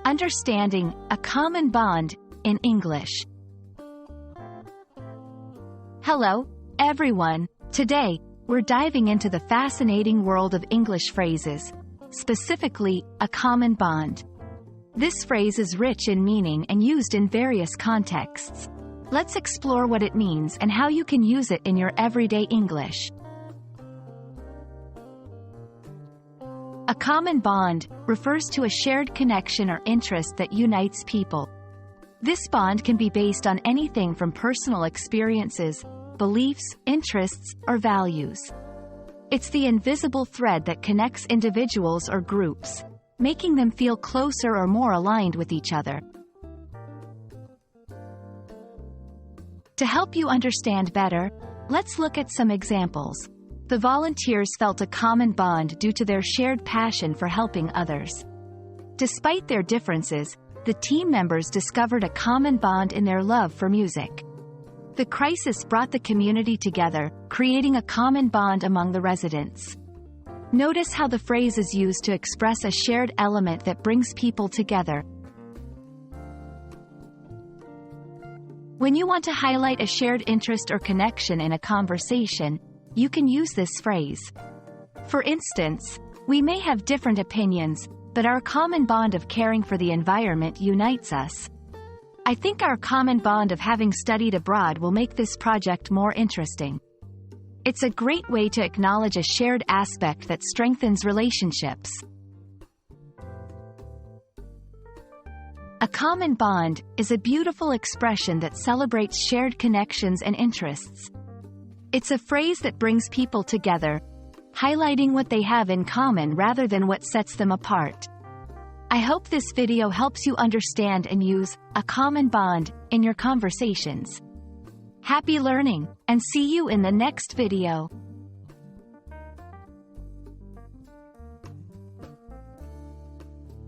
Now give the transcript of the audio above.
Understanding a common bond in English. Hello, everyone. Today, we're diving into the fascinating world of English phrases, specifically, a common bond. This phrase is rich in meaning and used in various contexts. Let's explore what it means and how you can use it in your everyday English. A common bond refers to a shared connection or interest that unites people. This bond can be based on anything from personal experiences, beliefs, interests, or values. It's the invisible thread that connects individuals or groups, making them feel closer or more aligned with each other. To help you understand better, let's look at some examples. The volunteers felt a common bond due to their shared passion for helping others. Despite their differences, the team members discovered a common bond in their love for music. The crisis brought the community together, creating a common bond among the residents. Notice how the phrase is used to express a shared element that brings people together. When you want to highlight a shared interest or connection in a conversation, you can use this phrase. For instance, we may have different opinions, but our common bond of caring for the environment unites us. I think our common bond of having studied abroad will make this project more interesting. It's a great way to acknowledge a shared aspect that strengthens relationships. A common bond is a beautiful expression that celebrates shared connections and interests. It's a phrase that brings people together, highlighting what they have in common rather than what sets them apart. I hope this video helps you understand and use a common bond in your conversations. Happy learning, and see you in the next video.